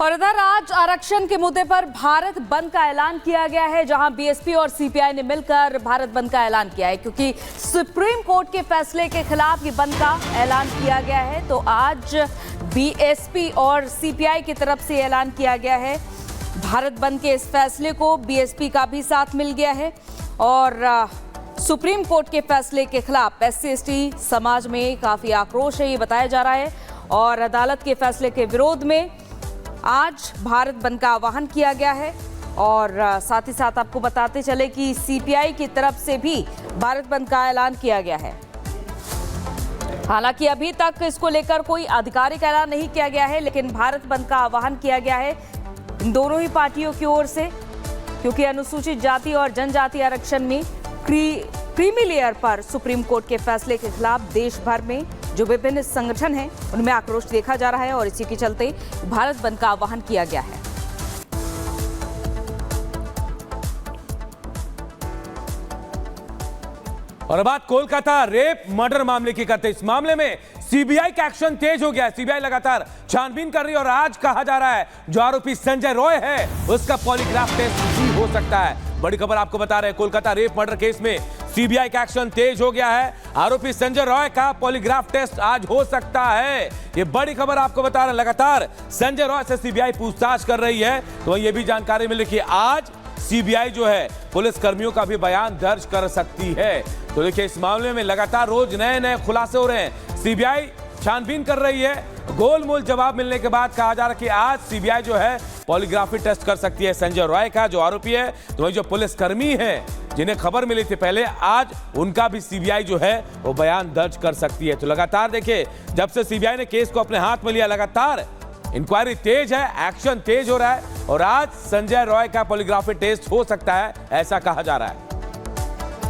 और इधर आज आरक्षण के मुद्दे पर भारत बंद का ऐलान किया गया है, जहां बीएसपी और सीपीआई ने मिलकर भारत बंद का ऐलान किया है, क्योंकि सुप्रीम कोर्ट के फैसले के खिलाफ ये बंद का ऐलान किया गया है। तो आज बीएसपी और सीपीआई की तरफ से ऐलान किया गया है भारत बंद के इस फैसले को। बीएसपी का भी साथ मिल गया है और सुप्रीम कोर्ट के फैसले के खिलाफ एससी/एसटी समाज में काफी आक्रोश है, ये बताया जा रहा है। और अदालत के फैसले के विरोध में आज भारत बंद का आह्वान किया गया है। और साथ ही साथ आपको बताते चले कि सीपीआई की तरफ से भी भारत बंद का ऐलान किया गया है। हालांकि अभी तक इसको लेकर कोई आधिकारिक ऐलान नहीं किया गया है, लेकिन भारत बंद का आह्वान किया गया है इन दोनों ही पार्टियों की ओर से, क्योंकि अनुसूचित जाति और जनजाति आरक्षण में क्रीमी लेयर पर सुप्रीम कोर्ट के फैसले के खिलाफ देश भर में जो विभिन्न संगठन हैं उनमें आक्रोश देखा जा रहा है और इसी के चलते भारत बंद का आह्वान किया गया है। और बात कोलकाता रेप मर्डर मामले की करते, इस मामले में सीबीआई का एक्शन तेज हो गया है। सीबीआई लगातार छानबीन कर रही है और आज कहा जा रहा है जो आरोपी संजय रॉय है उसका पॉलीग्राफ टेस्ट भी हो सकता है। बड़ी खबर आपको बता रहे हैं, कोलकाता रेप मर्डर केस में सीबीआई का एक्शन तेज हो गया है। आरोपी संजय रॉय का पॉलीग्राफ टेस्ट आज हो सकता है, ये बड़ी खबर आपको बता रहे हैं। लगातार संजय रॉय से सीबीआई पूछताछ कर रही है, तो ये भी जानकारी मिली कि आज सीबीआई जो है पुलिस कर्मियों का भी बयान दर्ज कर सकती है। तो देखिए इस मामले में लगातार रोज नए नए खुलासे हो रहे हैं। सीबीआई छानबीन कर रही है, गोलमोल जवाब मिलने के बाद कहा जा रहा है कि आज सीबीआई जो है पॉलीग्राफी टेस्ट कर सकती है संजय रॉय का, जो आरोपी है। तो वही जो पुलिसकर्मी है जिन्हें खबर मिली थी पहले, आज उनका भी सीबीआई जो है वो बयान दर्ज कर सकती है। तो लगातार देखिए जब से सीबीआई ने केस को अपने हाथ में लिया, लगातार इंक्वायरी तेज है, एक्शन तेज हो रहा है और आज संजय रॉय का पॉलीग्राफी टेस्ट हो सकता है, ऐसा कहा जा रहा है।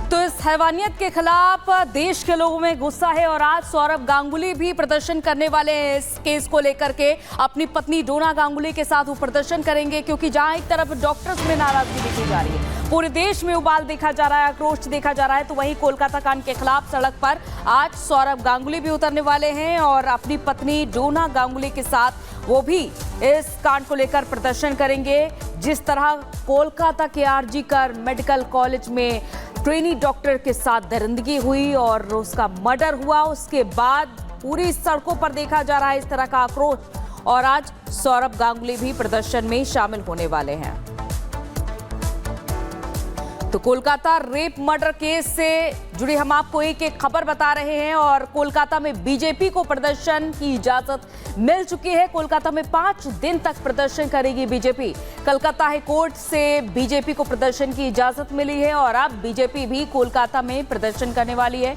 तो इस हैवानियत के खिलाफ देश के लोगों में गुस्सा है और आज सौरभ गांगुली भी प्रदर्शन करने वाले हैं इस केस को लेकर के। अपनी पत्नी डोना गांगुली के साथ वो प्रदर्शन करेंगे, क्योंकि जहां एक तरफ डॉक्टर्स में नाराजगी देखी जा रही है, पूरे देश में उबाल देखा जा रहा है, आक्रोश देखा जा रहा है, तो वहीं कोलकाता कांड के खिलाफ सड़क पर आज सौरभ गांगुली भी उतरने वाले हैं और अपनी पत्नी डोना गांगुली के साथ वो भी इस कांड को लेकर प्रदर्शन करेंगे। जिस तरह कोलकाता के आरजीकर मेडिकल कॉलेज में ट्रेनी डॉक्टर के साथ दरिंदगी हुई और उसका मर्डर हुआ, उसके बाद पूरी सड़कों पर देखा जा रहा है इस तरह का आक्रोश और आज सौरभ गांगुली भी प्रदर्शन में शामिल होने वाले हैं। तो कोलकाता रेप मर्डर केस से जुड़ी हम आपको एक एक खबर बता रहे हैं और कोलकाता में बीजेपी को प्रदर्शन की इजाजत मिल चुकी है। कोलकाता में 5 दिन तक प्रदर्शन करेगी बीजेपी। कलकत्ता हाई कोर्ट से बीजेपी को प्रदर्शन की इजाजत मिली है और अब बीजेपी भी कोलकाता में प्रदर्शन करने वाली है।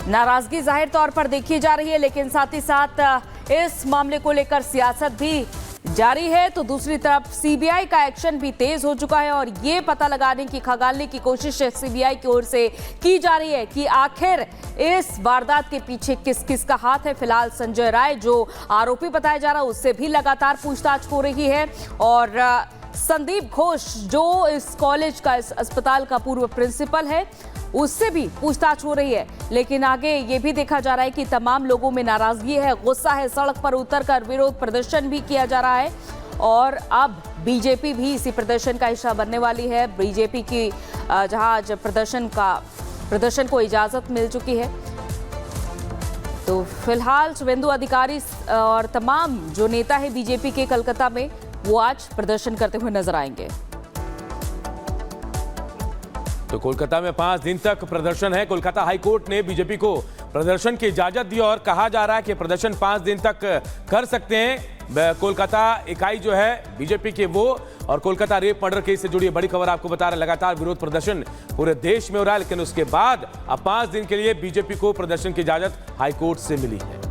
नाराजगी जाहिर तौर पर देखी जा रही है, लेकिन साथ ही साथ इस मामले को लेकर सियासत भी जारी है। तो दूसरी तरफ सीबीआई का एक्शन भी तेज हो चुका है और ये पता लगाने की, खंगालने की कोशिश सीबीआई की ओर से की जा रही है कि आखिर इस वारदात के पीछे किस किस का हाथ है। फिलहाल संजय राय जो आरोपी बताया जा रहा है उससे भी लगातार पूछताछ हो रही है और संदीप घोष जो इस कॉलेज का, इस अस्पताल का पूर्व प्रिंसिपल है, उससे भी पूछताछ हो रही है। लेकिन आगे ये भी देखा जा रहा है कि तमाम लोगों में नाराजगी है, गुस्सा है, सड़क पर उतरकर विरोध प्रदर्शन भी किया जा रहा है और अब बीजेपी भी इसी प्रदर्शन का हिस्सा बनने वाली है। बीजेपी की जहां आज प्रदर्शन को इजाजत मिल चुकी है। तो फिलहाल शुभेंदु अधिकारी और तमाम जो नेता है बीजेपी के कलकत्ता में, वो आज प्रदर्शन करते हुए नजर आएंगे। तो कोलकाता में 5 दिन तक प्रदर्शन है। कोलकाता हाई कोर्ट ने बीजेपी को प्रदर्शन की इजाजत दी और कहा जा रहा है कि प्रदर्शन 5 दिन तक कर सकते हैं। कोलकाता इकाई जो है बीजेपी के वो, और कोलकाता रेप मर्डर केस से जुड़ी बड़ी खबर आपको बता रहे हैं। लगातार विरोध प्रदर्शन पूरे देश में हो रहा है, लेकिन उसके बाद अब 5 दिन के लिए बीजेपी को प्रदर्शन की इजाजत हाई कोर्ट से मिली है।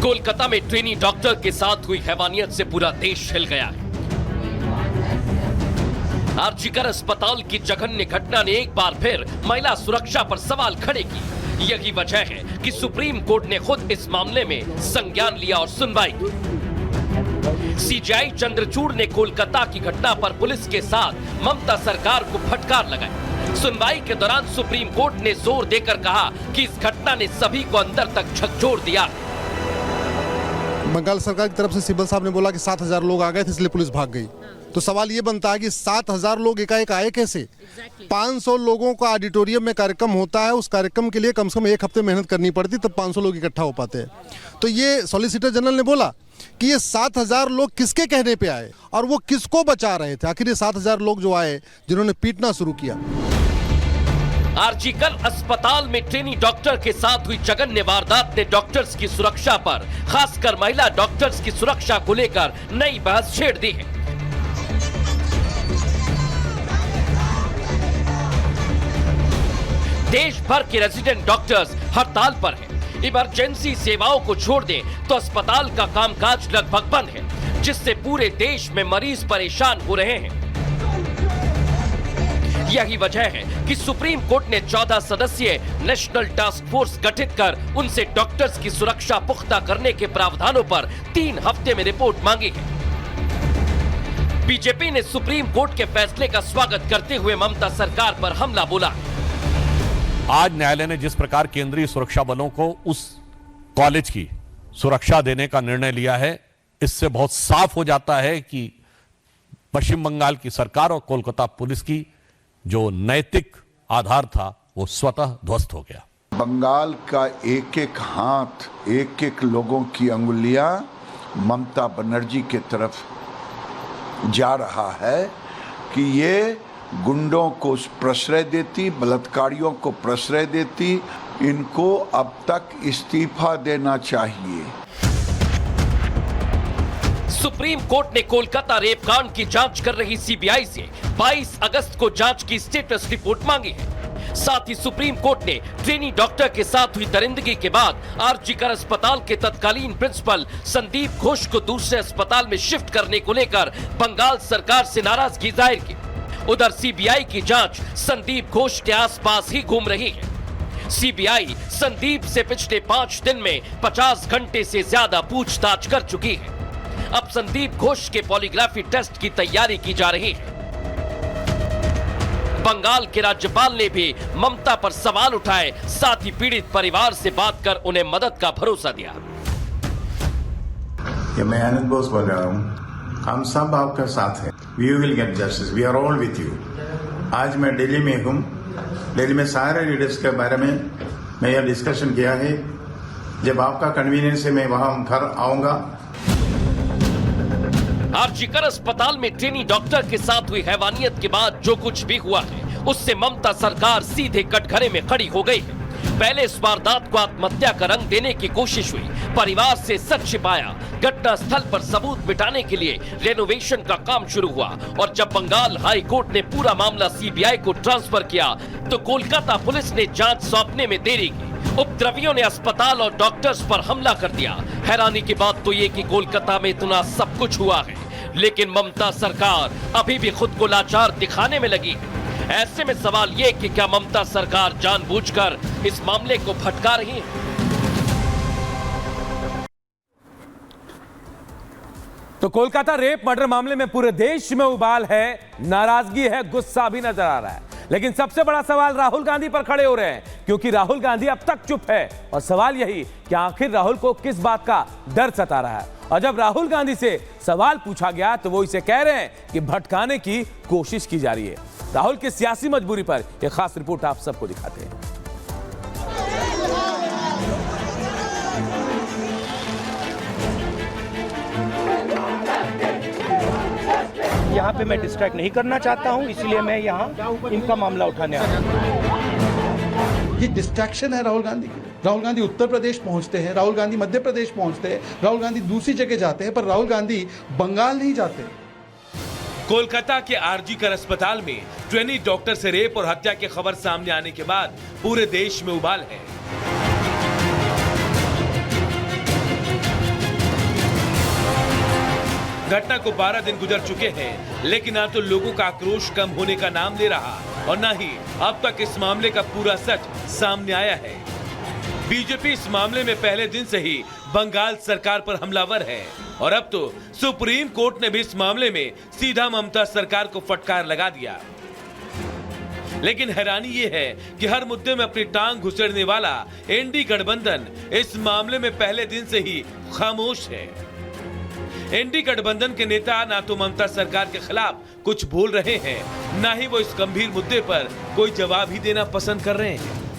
कोलकाता में ट्रेनी डॉक्टर के साथ हुई हैवानियत से पूरा देश हिल गया है। आरजीकर अस्पताल की जघन्य घटना ने एक बार फिर महिला सुरक्षा पर सवाल खड़े किए। यही वजह है कि सुप्रीम कोर्ट ने खुद इस मामले में संज्ञान लिया और सुनवाई की। सीजेआई चंद्रचूड़ ने कोलकाता की घटना पर पुलिस के साथ ममता सरकार को फटकार लगाई। सुनवाई के दौरान सुप्रीम कोर्ट ने जोर देकर कहा कि इस घटना ने सभी को अंदर तक झकझोर दिया। बंगाल सरकार की तरफ से सिब्बल साहब ने बोला कि 7,000 लोग आ गए थे इसलिए पुलिस भाग गई। तो सवाल ये बनता है कि 7,000 लोग एकाएक आए कैसे? 500 लोगों का ऑडिटोरियम में कार्यक्रम होता है, उस कार्यक्रम के लिए कम से कम एक हफ्ते मेहनत करनी पड़ती तब 500 लोग इकट्ठा हो पाते हैं। तो ये सॉलिसिटर जनरल ने बोला कि ये 7,000 लोग किसके कहने पे आए और वो किसको बचा रहे थे? आखिर ये 7,000 लोग जो आए जिन्होंने पीटना शुरू किया। आरजीकर अस्पताल में ट्रेनी डॉक्टर के साथ हुई जघन्य वारदात ने डॉक्टर्स की सुरक्षा पर, खासकर महिला डॉक्टर्स की सुरक्षा को लेकर नई बहस छेड़ दी है। देश भर के रेजिडेंट डॉक्टर्स हड़ताल पर हैं। इमरजेंसी सेवाओं को छोड़ दें तो अस्पताल का कामकाज लगभग बंद है, जिससे पूरे देश में मरीज परेशान हो रहे हैं। यही वजह है कि सुप्रीम कोर्ट ने 14 सदस्यीय नेशनल टास्क फोर्स गठित कर उनसे डॉक्टर्स की सुरक्षा पुख्ता करने के प्रावधानों पर 3 हफ्ते में रिपोर्ट मांगी है। बीजेपी ने सुप्रीम कोर्ट के फैसले का स्वागत करते हुए ममता सरकार पर हमला बोला। आज न्यायालय ने जिस प्रकार केंद्रीय सुरक्षा बलों को उस कॉलेज की सुरक्षा देने का निर्णय लिया है, इससे बहुत साफ हो जाता है कि पश्चिम बंगाल की सरकार और कोलकाता पुलिस की जो नैतिक आधार था वो स्वतः ध्वस्त हो गया। बंगाल का एक एक हाथ, एक एक लोगों की अंगुलियां ममता बनर्जी की तरफ जा रहा है कि ये गुंडों को प्रश्रय देती, बलात्कारियों को प्रश्रय देती। इनको अब तक इस्तीफा देना चाहिए। सुप्रीम कोर्ट ने कोलकाता रेप कांड की जांच कर रही सीबीआई से 22 अगस्त को जांच की स्टेटस रिपोर्ट मांगी है। साथ ही सुप्रीम कोर्ट ने ट्रेनी डॉक्टर के साथ हुई दरिंदगी के बाद आरजीकर अस्पताल के तत्कालीन प्रिंसिपल संदीप घोष को दूसरे अस्पताल में शिफ्ट करने को लेकर बंगाल सरकार से नाराजगी जाहिर की। उधर सीबीआई की जांच संदीप घोष के आसपास ही घूम रही है। सीबीआई संदीप से पिछले 5 दिन में 50 घंटे से ज्यादा पूछताछ कर चुकी है। अब संदीप घोष के पॉलीग्राफी टेस्ट की तैयारी की जा रही है। बंगाल के राज्यपाल ने भी ममता पर सवाल उठाए, साथ ही पीड़ित परिवार से बात कर उन्हें मदद का भरोसा दिया। मैं आनंद बोस बोल रहा हूँ, हम सब आपके साथ हैं। We will get justice, we are all with you. आज मैं दिल्ली में हूँ। दिल्ली में सारे लीडर्स के बारे में मैं यह डिस्कशन किया है। जब आपका कन्वीनियंस है मैं वहाँ घर आऊंगा। आरजीकर अस्पताल में ट्रेनी डॉक्टर के साथ हुई हैवानियत के बाद जो कुछ भी हुआ है, उससे ममता सरकार सीधे कटघरे में खड़ी हो गई है। पहले इस वारदात को आत्महत्या का रंग देने की कोशिश हुई, परिवार से सच छिपाया। घटना स्थल पर सबूत मिटाने के लिए रेनोवेशन का काम शुरू हुआ और जब बंगाल हाई कोर्ट ने पूरा मामला सीबीआई को ट्रांसफर किया तो कोलकाता पुलिस ने जांच सौंपने में देरी की। उपद्रवियों ने अस्पताल और डॉक्टर्स पर हमला कर दिया। हैरानी की बात तो ये कि कोलकाता में इतना सब कुछ हुआ है, लेकिन ममता सरकार अभी भी खुद को लाचार दिखाने में लगी है। ऐसे में सवाल ये कि क्या ममता सरकार जानबूझकर इस मामले को भटका रही है? तो कोलकाता रेप मर्डर मामले में पूरे देश में उबाल है, नाराजगी है, गुस्सा भी नजर आ रहा है। लेकिन सबसे बड़ा सवाल राहुल गांधी पर खड़े हो रहे हैं, क्योंकि राहुल गांधी अब तक चुप है। और सवाल यही कि आखिर राहुल को किस बात का डर सता रहा है। और जब राहुल गांधी से सवाल पूछा गया तो वो इसे कह रहे हैं कि भटकाने की कोशिश की जा रही है। राहुल की सियासी मजबूरी पर एक खास रिपोर्ट आप सबको दिखाते हैं। यहाँ पे मैं डिस्ट्रैक्ट नहीं करना चाहता हूँ, इसलिए मैं यहाँ इनका मामला उठाने आया हूँ। ये डिस्ट्रैक्शन है राहुल गांधी की। राहुल गांधी उत्तर प्रदेश पहुंचते हैं, राहुल गांधी मध्य प्रदेश पहुंचते हैं, राहुल गांधी दूसरी जगह जाते हैं, पर राहुल गांधी बंगाल नहीं जाते। कोलकाता के आरजीकर अस्पताल में ट्रेनी डॉक्टर से रेप और हत्या की खबर सामने आने के बाद पूरे देश में उबाल है। घटना को 12 दिन गुजर चुके हैं, लेकिन ना तो लोगों का आक्रोश कम होने का नाम ले रहा और ना ही अब तक इस मामले का पूरा सच सामने आया है। बीजेपी इस मामले में पहले दिन से ही बंगाल सरकार पर हमलावर है और अब तो सुप्रीम कोर्ट ने भी इस मामले में सीधा ममता सरकार को फटकार लगा दिया। लेकिन हैरानी यह है कि हर मुद्दे में अपनी टांग घुसेड़ने वाला एनडी गठबंधन इस मामले में पहले दिन से ही खामोश है। एनडी गठबंधन के नेता ना तो ममता सरकार के खिलाफ कुछ बोल रहे हैं, ना ही वो इस गंभीर मुद्दे पर कोई जवाब ही देना पसंद कर रहे हैं।